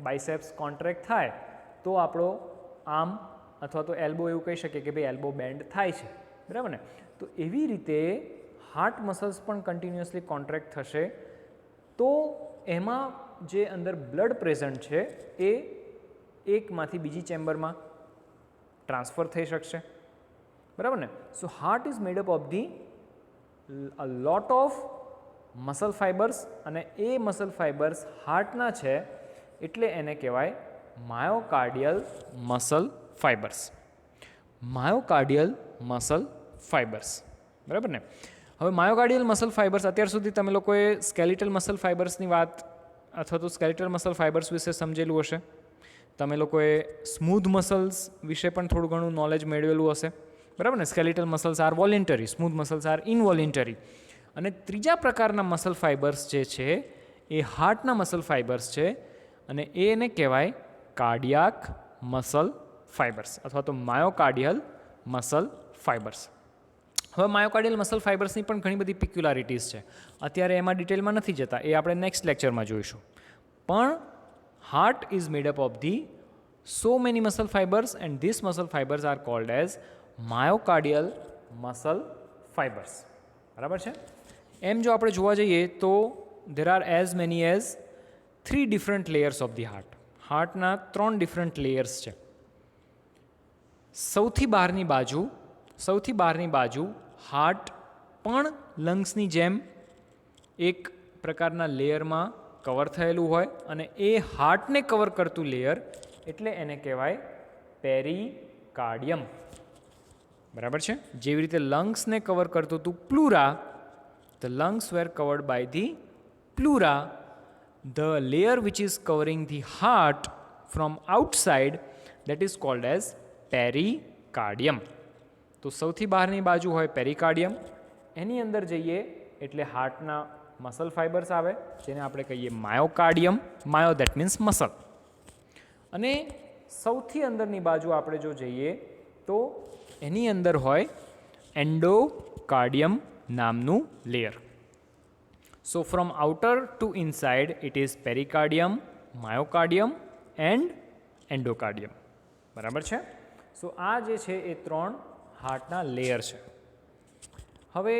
બાયસેપ્સ કોન્ટ્રેક્ટ થાય તો આપણો આર્મ અથવા તો એલ્બો એવું કહી શકીએ કે ભાઈ એલ્બો બેન્ડ થાય છે. બરાબર ને? તો એવી રીતે હાર્ટ મસલ્સ પણ કન્ટિન્યુઅસલી કોન્ટ્રેક્ટ થશે તો એમાં જે અંદર બ્લડ પ્રેઝન્ટ છે એ એકમાંથી બીજી ચેમ્બરમાં ટ્રાન્સફર થઈ શકશે. બરાબર ને? So heart is made up of the a lot of muscle fibres, અને એ મસલ ફાઇબર્સ હાર્ટના છે એટલે એને કહેવાય myocardial muscle fibres. Myocardial muscle fibres. બરાબર ને? હવે માયોકાર્ડિયલ મસલ ફાઇબર્સ, અત્યાર સુધી તમે લોકોએ સ્કેલિટલ મસલ ફાઇબર્સની વાત અથવા તો સ્કેલિટલ મસલ ફાઇબર્સ વિશે સમજેલું હશે. તમે લોકોએ સ્મૂધ મસલ્સ વિશે પણ થોડું ઘણું નોલેજ મેળવેલું હશે. બરાબર ને? Skeletal muscles are voluntary, smooth muscles are involuntary. અને ત્રીજા પ્રકારના મસલ ફાઇબર્સ જે છે એ હાર્ટના મસલ ફાઇબર્સ છે અને એને કહેવાય કાર્ડિયાક મસલ ફાઇબર્સ અથવા તો માયોકાર્ડિયલ મસલ ફાઇબર્સ. હવે માયોકાર્ડિયલ મસલ ફાઇબર્સની પણ ઘણી બધી પિક્યુલારિટીઝ છે. અત્યારે એમાં ડિટેલમાં નથી જતા, એ આપણે નેક્સ્ટ લેક્ચરમાં જોઈશું. પણ heart is made up of the so many muscle fibres and this muscle fibres are called as myocardial muscle fibres. બરાબર છે? એમ જો આપણે જોવા જઈએ તો there are as many as 3 different layers of the heart. હાર્ટના 3 ડિફરન્ટ લેયર્સ છે. સૌથી બહારની બાજુ હાર્ટ પણ લંગ્સની જેમ એક પ્રકારના લેયરમાં કવર થયેલું હોય અને એ હાર્ટને કવર કરતું લેયર એટલે એને કહેવાય પેરીકાર્ડિયમ. બરાબર છે? જેવી રીતે લંગ્સને કવર કરતું હતું pleura, the lungs were covered by the pleura, the layer which is covering the heart from outside that is called as pericardium. તો સૌથી બહારની બાજુ હોય પેરીકાર્ડિયમ, એની અંદર જઈએ એટલે હાર્ટના મસલ ફાઇબર્સ આવે જેને આપણે કહીએ માયોકાર્ડિયમ. માયો દેટ મીન્સ મસલ. અને સૌથી અંદરની બાજુ આપણે જો જઈએ તો એની અંદર હોય એન્ડોકાર્ડિયમ નામનું લેયર. So from outer to inside it is pericardium, myocardium and endocardium. બરાબર છે? સો આ જે છે એ 3 હાર્ટના લેયર છે. હવે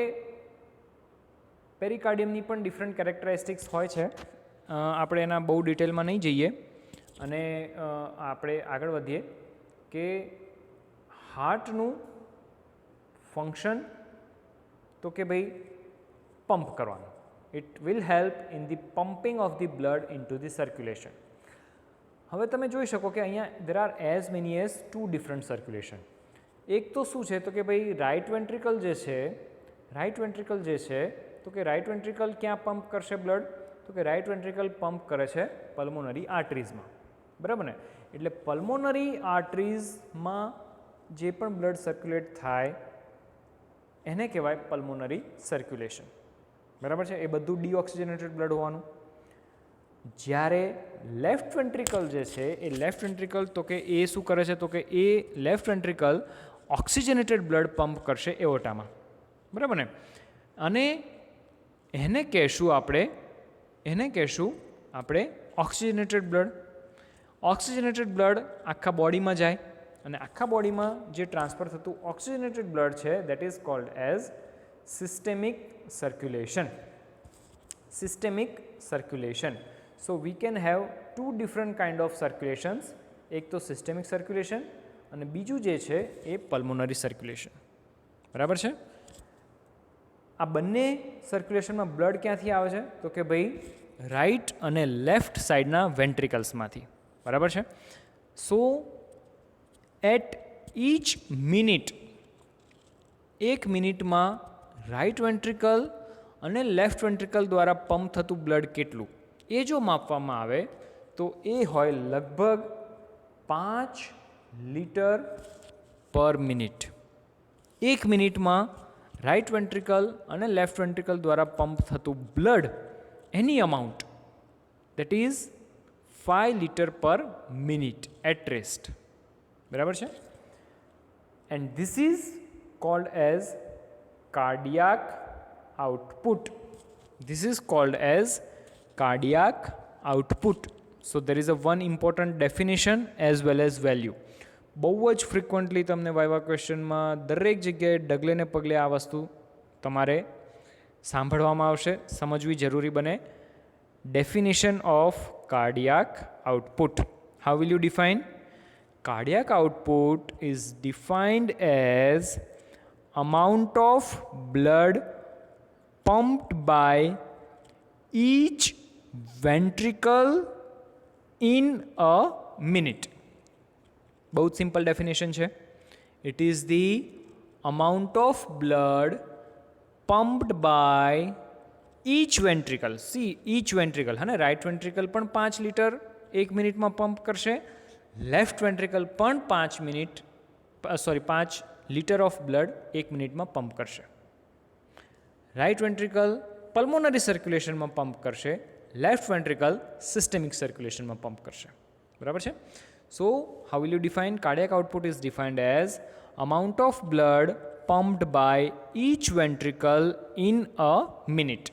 પેરીકાર્ડિયમની પણ ડિફરન્ટ કેરેક્ટરિસ્ટિક્સ હોય છે. આપણે એના બહુ ડિટેલમાં નહીં જઈએ અને આપણે આગળ વધીએ કે હાર્ટનું ફંક્શન તો કે ભાઈ પંપ કરવાનું. It will help in the pumping of the blood in to the circulation. હવે તમે જોઈ શકો કે અહીંયા દેર are as many as 2 different circulation. એક તો શું છે તો કે ભાઈ રાઇટ વેન્ટ્રિકલ જે છે, રાઇટ વેન્ટ્રિકલ જે છે તો કે રાઇટ વેન્ટ્રિકલ ક્યાં પંપ કરશે બ્લડ? તો કે રાઇટ વેન્ટ્રિકલ પંપ કરે છે પલ્મોનરી આર્ટરીઝમાં, બરાબર ને? એટલે પલ્મોનરી આર્ટરીઝમાં જે પણ બ્લડ સર્ક્યુલેટ થાય એને કહેવાય પલ્મોનરી સર્ક્યુલેશન, બરાબર છે? એ બધું ડીઓક્સિજનેટેડ બ્લડ હોવાનું. જ્યારે લેફ્ટ વેન્ટ્રિકલ જે છે એ લેફ્ટ વેન્ટ્રિકલ તો કે એ શું કરે છે? તો કે એ લેફ્ટ વેન્ટ્રિકલ ઓક્સિજનેટેડ બ્લડ પંપ કરશે એઓર્ટામાં, બરાબર ને? અને એને કહેશું આપણે ઓક્સિજનેટેડ બ્લડ. ઓક્સિજનેટેડ બ્લડ આખા બોડીમાં જાય અને આખા બોડીમાં જે ટ્રાન્સફર થતું ઓક્સિજનેટેડ બ્લડ છે that is called as systemic circulation. Systemic circulation. So we can have two different kind of circulations. એક તો સિસ્ટેમિક સર્ક્યુલેશન અને બીજું જે છે એ પલ્મોનરી સર્ક્યુલેશન, બરાબર છે? આ બંને સર્ક્યુલેશનમાં બ્લડ ક્યાંથી આવે છે? તો કે ભાઈ રાઇટ અને લેફ્ટ સાઈડના વેન્ટ્રિકલ્સમાંથી, બરાબર છે? સો એટ ઈચ મિનિટ, એક મિનિટમાં રાઇટ વેન્ટ્રિકલ અને લેફ્ટ વેન્ટ્રિકલ દ્વારા પંપ થતું બ્લડ કેટલું એ જો માપવામાં આવે તો એ હોય લગભગ 5 લીટર પર મિનિટ. એક મિનિટમાં રાઇટ વેન્ટ્રિકલ અને લેફ્ટ વેન્ટ્રિકલ દ્વારા પંપ થતું બ્લડ એની amount that is 5 litre per minute at rest, બરાબર છે? And this is called as cardiac output. This is called as cardiac output. So there is a one important definition as well as value. બહુ જ frequently તમને viva ક્વેશ્ચનમાં દરેક જગ્યાએ ડગલે ને પગલે આ વસ્તુ તમારે સાંભળવામાં આવશે, સમજવી જરૂરી બને. Definition of cardiac output. How will you define? Cardiac output is defined as amount of blood pumped by each ventricle in a minute. બહુ જ સિમ્પલ ડેફિનેશન છે. It is the amount of blood pumped by each ventricle. See, each ventricle, હા ને? Right ventricle પણ 5 litre એક મિનિટમાં pump કરશે, left ventricle પણ 5 લીટર ઓફ બ્લડ એક મિનિટમાં પંપ કરશે. રાઇટ વેન્ટ્રિકલ પલ્મોનરી સર્ક્યુલેશનમાં પંપ કરશે, લેફ્ટ વેન્ટ્રિકલ સિસ્ટેમિક સર્ક્યુલેશનમાં પંપ કરશે, બરાબર છે? So how will you define? Cardiac output is defined as amount of blood pumped by each ventricle in a minute.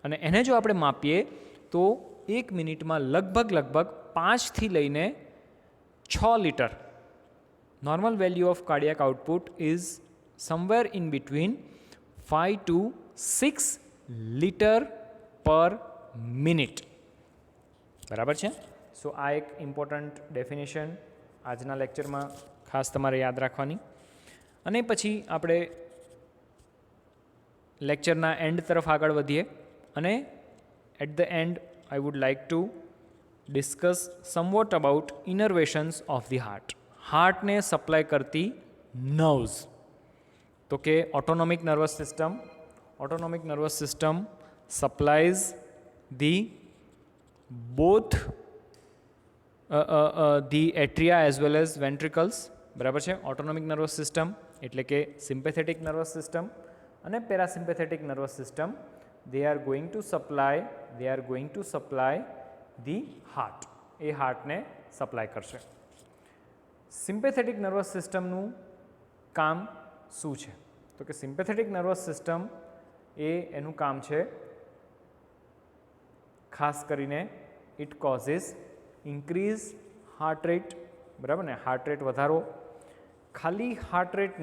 અને એને જો આપણે માપીએ તો એક મિનિટમાં લગભગ 5થી લઈને 6 litre. Normal value of cardiac output is somewhere in between 5 to 6 liter per minute, બરાબર છે? સો આ એક ઇમ્પોર્ટન્ટ ડેફિનેશન આજના લેક્ચરમાં ખાસ તમારે યાદ રાખવાની. અને પછી આપણે લેક્ચરના એન્ડ તરફ આગળ વધીએ અને at the end I would like to discuss somewhat about innervations of the heart. હાર્ટને સપ્લાય કરતી નર્વ્સ. તો કે autonomic nervous system supplies the both the atria as well as ventricles, બરાબર છે? ઓટોનોમિક નર્વસ સિસ્ટમ એટલે કે sympathetic nervous system અને parasympathetic nervous system they are going to supply the heart. એ હાર્ટને સપ્લાય કરશે. સિમ્પેથેટિક નર્વસ સિસ્ટમનું કામ શું છે? તો કે સિમ્પેથેટિક નર્વસ સિસ્ટમ એનું કામ છે ખાસ કરીને it causes increase heart rate, બરાબર ને? હાર્ટ રેટ વધારો. ખાલી હાર્ટ રેટ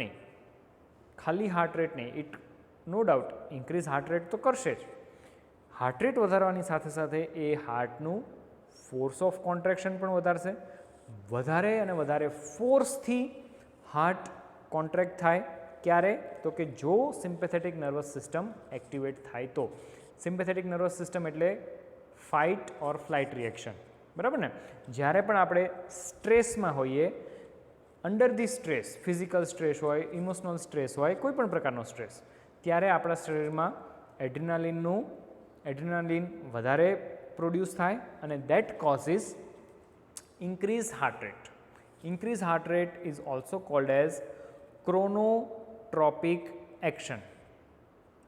નહીં, it no doubt increase heart rate તો કરશે જ. હાર્ટ રેટ વધારવાની સાથે સાથે એ હાર્ટનું ફોર્સ ઓફ કોન્ટ્રેક્શન પણ વધારશે. વધારે અને વધારે ફોર્સથી હાર્ટ કોન્ટ્રેક્ટ થાય. ક્યારે? તો કે જો સિમ્પેથેટિક નર્વસ સિસ્ટમ એક્ટિવેટ થાય તો. સિમ્પેથેટિક નર્વસ સિસ્ટમ એટલે ફાઇટ ઓર ફ્લાઇટ રિએક્શન, બરાબર ને? જ્યારે પણ આપણે સ્ટ્રેસમાં હોઈએ, under the stress, physical stress હોય, ઇમોશનલ સ્ટ્રેસ હોય, કોઈ પણ પ્રકારનો સ્ટ્રેસ, ત્યારે આપણા શરીરમાં એડ્રીનાલિન વધારે પ્રોડ્યુસ થાય અને that causes increase heart rate. Increase heart rate is also called as chronotropic action.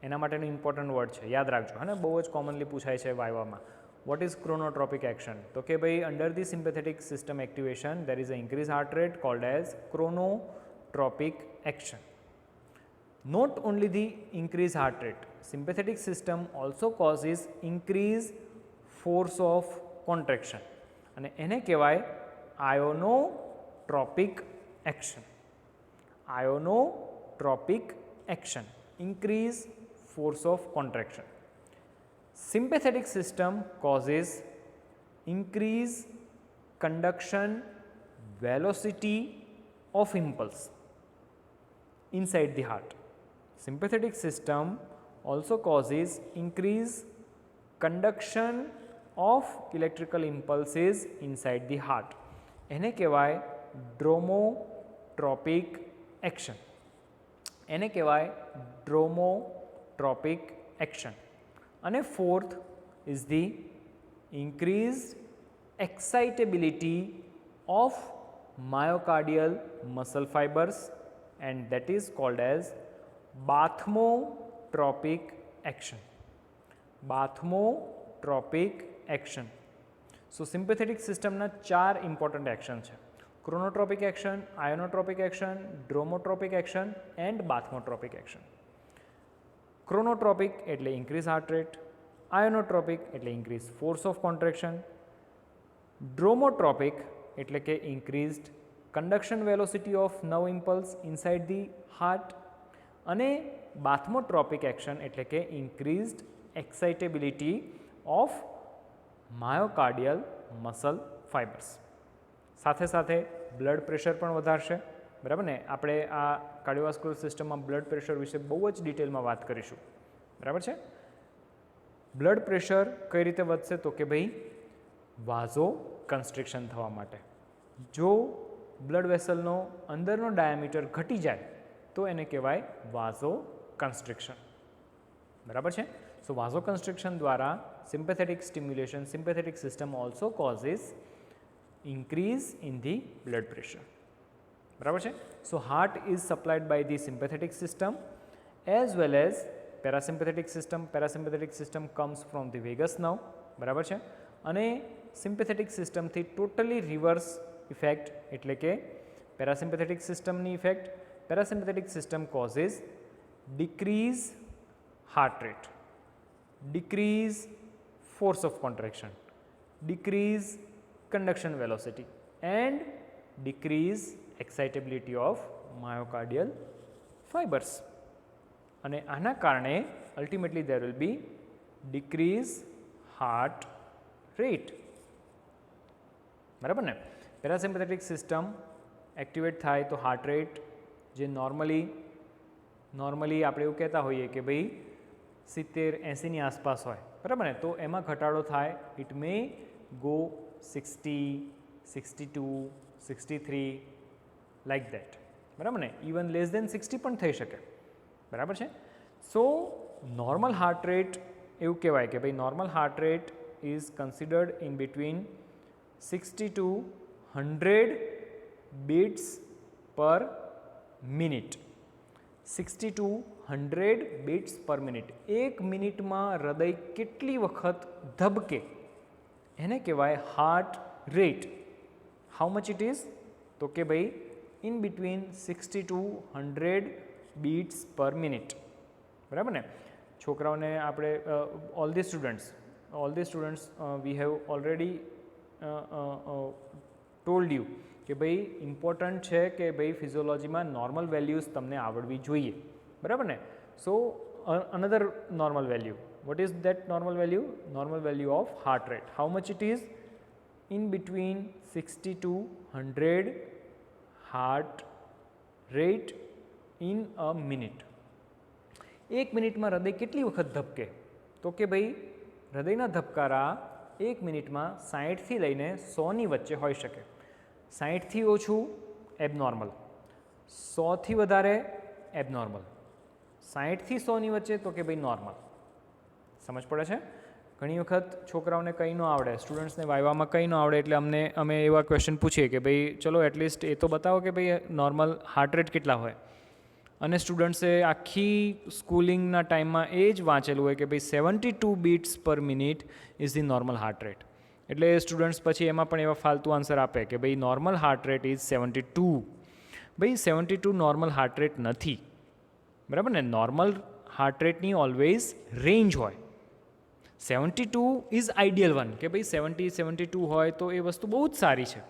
એના માટેનું ઇમ્પોર્ટન્ટ વર્ડ છે, યાદ રાખજો. હા ને, બહુ જ કોમનલી પૂછાય છે વાયવામાં. What is chronotropic action? તો કે ભાઈ under the sympathetic system activation there is a increased heart rate called as chronotropic action. Not only the increased heart rate, sympathetic system also causes increased force of contraction અને એને કહેવાય ionotropic action. Ionotropic action, increase force of contraction. Sympathetic system causes increase conduction velocity of impulse inside the heart. Sympathetic system also causes increase conduction of electrical impulses inside the heart. એને કહેવાય ડ્રોમોટ્રોપિક action. એને કહેવાય ડ્રોમોટ્રોપિક action. અને fourth is the increased excitability of myocardial muscle fibers and that is called as bathmotropic action. Bathmotropic action. So sympathetic system ના 4 important action છે: chronotropic action, ionotropic action, dromotropic action and bathmotropic action. chronotropic એટલે increase heart rate, ionotropic એટલે increase force of contraction, dromotropic એટલે કે increased conduction velocity of nerve impulse inside the heart અને bathmotropic action એટલે કે increased excitability of myocardial muscle fibers. સાથે સાથે blood pressure પણ વધારશે, બરાબર ને? આપણે આ કાર્ડિયોવાસ્ક્યુલર સિસ્ટમમાં બ્લડ પ્રેશર વિશે બહુ જ ડિટેલમાં વાત કરીશું, બરાબર છે? બ્લડ પ્રેશર કઈ રીતે વધશે? તો કે ભાઈ વાઝો કન્સ્ટ્રિક્શન થવા માટે. જો બ્લડ વેસલનો અંદરનો ડાયામીટર ઘટી જાય તો એને કહેવાય વાઝો કન્સ્ટ્રિક્શન, બરાબર છે? સો વાઝો કન્સ્ટ્રિક્શન દ્વારા sympathetic stimulation, sympathetic system also causes increase in the blood pressure, બરાબર છે? સો heart is supplied by the sympathetic system as well as parasympathetic system. Parasympathetic system comes from the vagus nerve, બરાબર છે? અને સિમ્પેથેટિક સિસ્ટમથી totally reverse effect એટલે કે parasympathetic સિસ્ટમની effect. Parasympathetic system causes decrease heart rate, decrease force of contraction, decrease conduction velocity and decrease excitability of myocardial fibers. અને આના કારણે ultimately there will be decrease heart rate, બરાબર ને? Parasympathetic system activate થાય તો heart rate જે normally આપણે એવું કહેતા હોઈએ કે ભાઈ 70-80ની આસપાસ હોય, બરાબર ને? તો એમાં ઘટાડો થાય. It may go 60, 62, 63 like that, બરાબર ને? ઇવન લેસ દેન 60 પણ થઈ શકે, બરાબર છે? સો નોર્મલ હાર્ટ રેટ એવું કહેવાય કે ભાઈ normal heart rate is considered in between 60 to 100 beats per minute. 60 to 100 beats per minute. 1 મિનિટમાં હૃદય કેટલી વખત ધબકે એને કહેવાય heart rate. How much it is? તો કે ભાઈ in between 60 to 100 beats per minute, બરાબર ને? છોકરાઓને આપણે all the students V have already told you કે ભાઈ ઇમ્પોર્ટન્ટ છે કે ભાઈ ફિઝિયોલોજીમાં નોર્મલ વેલ્યુઝ તમને આવડવી જોઈએ, બરાબર ને? So another normal value, what is that normal value? Normal value of heart rate. How much it is? In between 60 to 100 heart rate in a minute. 1 મિનિટમાં હૃદય કેટલી વખત ધબકે? તો કે ભાઈ હૃદયના ધબકારા 1 મિનિટમાં 60થી લઈને 100ની વચ્ચે હોઈ શકે. 60થી ઓછું એબનોર્મલ, 100થી વધારે એબનોર્મલ, 60થી 100ની વચ્ચે તો કે ભાઈ નોર્મલ. સમજ પડે છે? ઘણી વખત છોકરાઓને કંઈ ન આવડે, સ્ટુડન્ટ્સને વાયવામાં કંઈ ન આવડે, એટલે અમે એવા ક્વેશ્ચન પૂછીએ કે ભાઈ ચલો એટલીસ્ટ એ તો બતાવો કે ભાઈ નોર્મલ હાર્ટ રેટ કેટલા હોય. અને સ્ટુડન્ટ્સે આખી સ્કૂલિંગના ટાઈમમાં એ જ વાંચેલું હોય કે ભાઈ 72 bits per minute is the normal heart rate. એટલે સ્ટુડન્ટ્સ પછી એમાં પણ એવા ફાલતુ આન્સર આપે કે ભાઈ નોર્મલ હાર્ટ રેટ ઇઝ 72. ભાઈ 72 નોર્મલ હાર્ટ રેટ નથી, બરાબર ને? નોર્મલ હાર્ટ રેટની ઓલવેઝ રેન્જ હોય. 72 ઇઝ આઈડિયલ વન, કે ભાઈ 72 હોય તો એ વસ્તુ બહુ જ સારી છે.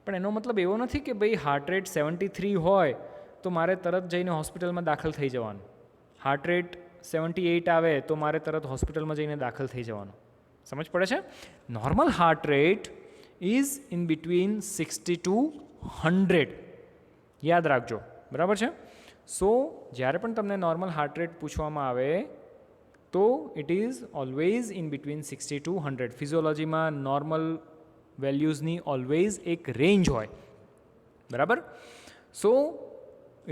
પણ એનો મતલબ એવો નથી કે ભાઈ હાર્ટ રેટ 73 હોય તો મારે તરત જઈને હોસ્પિટલમાં દાખલ થઈ જવાનું. હાર્ટ રેટ 78 આવે તો મારે તરત હોસ્પિટલમાં જઈને દાખલ થઈ જવાનું. સમજ પડે છે? Normal heart rate is in between 60 to 100. યાદ રાખજો, બરાબર છે? સો જ્યારે પણ તમને નોર્મલ હાર્ટ રેટ પૂછવામાં આવે તો it is always in between 60 to 100. ફિઝિયોલોજીમાં નોર્મલ વેલ્યુઝની ઓલવેઝ એક રેન્જ હોય, બરાબર? So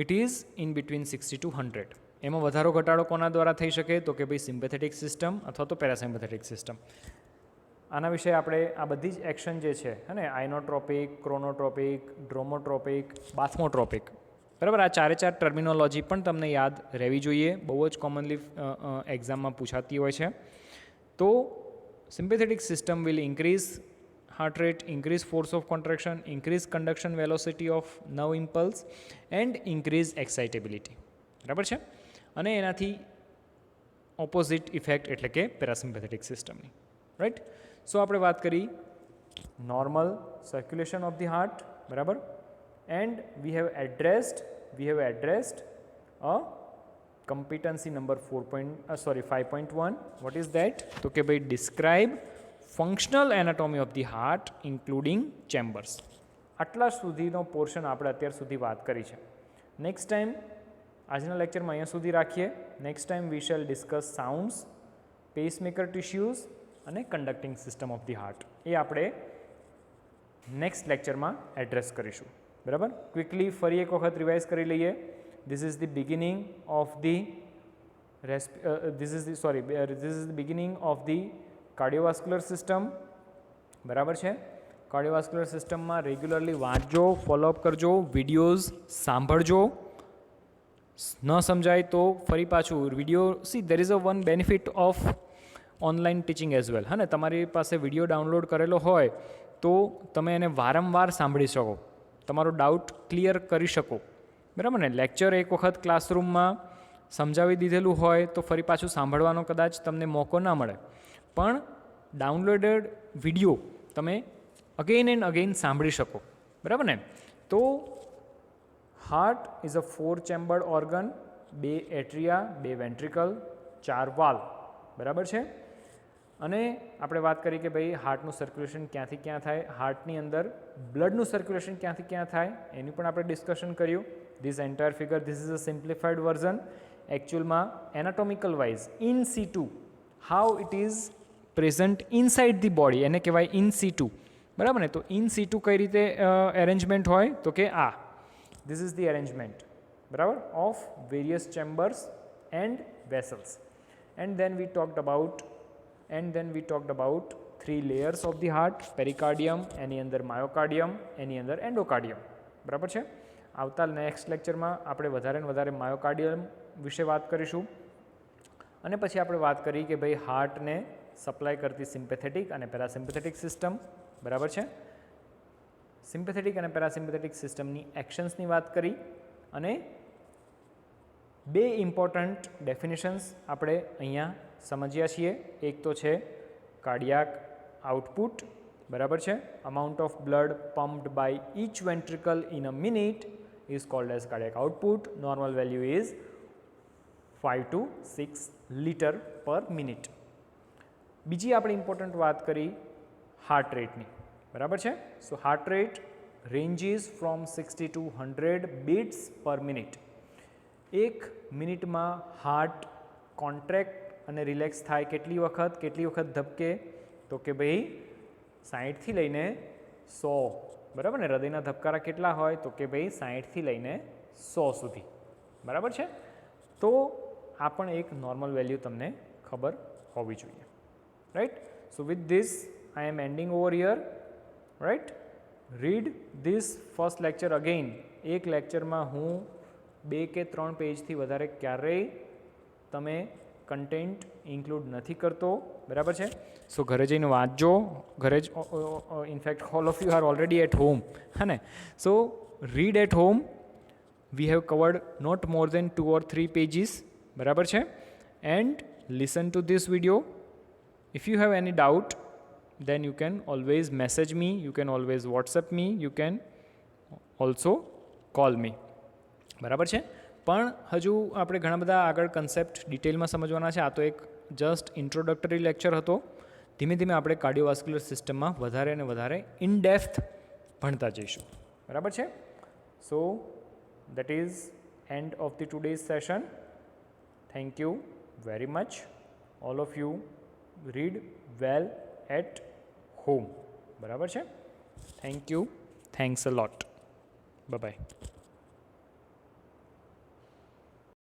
it is in between 60 to 100. એમાં વધારો ઘટાડો કોના દ્વારા થઈ શકે તો કે ભાઈ સિમ્પેથેટિક સિસ્ટમ અથવા તો પેરાસિમ્પેથેટિક સિસ્ટમ. આના વિશે આપણે આ બધી જ એક્શન જે છે હે ને, આઇનોટ્રોપિક, ક્રોનોટ્રોપિક, ડ્રોમોટ્રોપિક, બાથમોટ્રોપિક, બરાબર, આ ચારે ચાર ટર્મિનોલોજી પણ તમને યાદ રહેવી જોઈએ. બહુ જ કોમનલી એક્ઝામમાં પૂછાતી હોય છે. તો sympathetic system will increase heart rate, increase force of contraction, increase conduction velocity of nerve impulse and increase excitability. બરાબર છે? અને એનાથી ઓપોઝિટ ઇફેક્ટ એટલે કે પેરાસિમ્પેથેટિક સિસ્ટમની, રાઈટ? સો આપણે વાત કરી normal circulation of the heart, બરાબર? And we have addressed a competency number 5.1. what is that? તો કે ભાઈ describe functional anatomy of the heart including chambers. આટલા સુધીનો પોર્શન આપણે અત્યાર સુધી વાત કરી છે. નેક્સ્ટ ટાઈમ આજના લેક્ચરમાં અહીંયા સુધી રાખીએ. Next time we shall discuss sounds, pacemaker tissues અને conducting system of the heart. એ આપણે નેક્સ્ટ લેક્ચરમાં એડ્રેસ કરીશું, બરાબર? ક્વિકલી ફરી એક વખત રિવાઇઝ કરી લઈએ. This is the beginning of the beginning of the cardiovascular system, બરાબર છે? કાર્ડિયોવાસ્ક્યુલર સિસ્ટમમાં રેગ્યુલરલી વાંચજો, ફોલોઅપ કરજો, વિડીયોઝ સાંભળજો. ન સમજાય તો ફરી પાછું video there is a one benefit of online teaching as well. હા ને, તમારી પાસે વિડીયો ડાઉનલોડ કરેલો હોય તો તમે એને વારંવાર સાંભળી શકો, તમારો ડાઉટ ક્લિયર કરી શકો, બરાબર ને? લેક્ચર એક વખત ક્લાસરૂમમાં સમજાવી દીધેલું હોય તો ફરી પાછું સાંભળવાનો કદાચ તમને મોકો ના મળે, પણ ડાઉનલોડેડ વિડીયો તમે અગેન એન્ડ અગેન સાંભળી શકો, બરાબર ને? તો heart is a 4 chambered organ, 2 atria, 2 ventricle, 4 valve, બરાબર છે? અને આપણે વાત કરી કે ભાઈ હાર્ટનું સર્ક્યુલેશન ક્યાંથી ક્યાં થાય, હાર્ટની અંદર બ્લડનું સર્ક્યુલેશન ક્યાંથી ક્યાં થાય એની પણ આપણે ડિસ્કશન કર્યું. This entire figure, this is a simplified version. એકચ્યુઅલમાં anatomical wise in situ how it is present inside the body એને કહેવાય ઇન situ, બરાબર ને? તો ઇન situ કઈ રીતે એરેન્જમેન્ટ હોય તો કે આ ધીસ ઇઝ ધી એરેન્જમેન્ટ, બરાબર, of various chambers and vessels. And then we talked about 3 layers of the heart, pericardium, એની અંદર માયોકાર્ડિયમ, એની અંદર એન્ડોકાર્ડિયમ, બરાબર છે? આવતા નેક્સ્ટ લેક્ચરમાં આપણે વધારે ને વધારે માયોકાર્ડિયમ વિશે વાત કરીશું. અને પછી આપણે વાત કરી કે ભાઈ હાર્ટને સપ્લાય કરતી સિમ્પેથેટિક અને પેરાસિમ્પેથેટિક સિસ્ટમ, બરાબર છે? સિમ્પેથેટિક અને પેરાસિમ્પેથેટિક સિસ્ટમની એક્શન્સની વાત કરી અને 2 ઇમ્પોર્ટન્ટ ડેફિનેશન્સ આપણે અહીંયા સમજ્યા છીએ. એક તો છે કાર્ડિયાક આઉટપુટ, બરાબર છે? Amount of blood pumped by each ventricle in a minute is called as cardiac output. Normal value is 5 to 6 liter per minute. બીજી આપણે ઇમ્પોર્ટન્ટ વાત કરી હાર્ટ રેટની, બરાબર છે? So heart rate ranges from 60 to 100 beats per minute. 1 મિનિટમાં heart contract અને relax થાય કેટલી વખત ધબકે તો કે ભાઈ 60થી લઈને 100, બરાબર ને? હૃદયના ધબકારા કેટલા હોય તો કે ભાઈ 60થી લઈને 100 સુધી, બરાબર છે? તો આ પણ એક નોર્મલ વેલ્યુ તમને ખબર હોવી જોઈએ, right. So with this I am ending over here, right. Read this first lecture again. એક લેક્ચરમાં હું 2 કે 3 પેજથી વધારે ક્યારેય તમે કન્ટેન્ટ ઇન્ક્લુડ નથી કરતો, બરાબર છે. સો ઘરે જઈને વાંચજો, ઘરે જ in fact all of you are already at home, હે ને. So read at home. We have covered not more than 2 or 3 pages, બરાબર છે. And listen to this video. If you have any doubt then you can always message me, you can always WhatsApp me, you can also call me, બરાબર છે. પણ હજુ આપણે ઘણા બધા આગળ કન્સેપ્ટ ડિટેલમાં સમજવાના છે. આ તો એક જસ્ટ ઇન્ટ્રોડક્ટરી લેક્ચર હતો. ધીમે ધીમે આપણે કાર્ડિયોવાસ્ક્યુલર સિસ્ટમમાં વધારે અને વધારે ઇન ડેપ્થ ભણતા જઈશું, બરાબર છે. So that is end of the today's session. Thank you very much. All of you read well at home, બરાબર છે. Thank you. Thanks a lot. Bye by.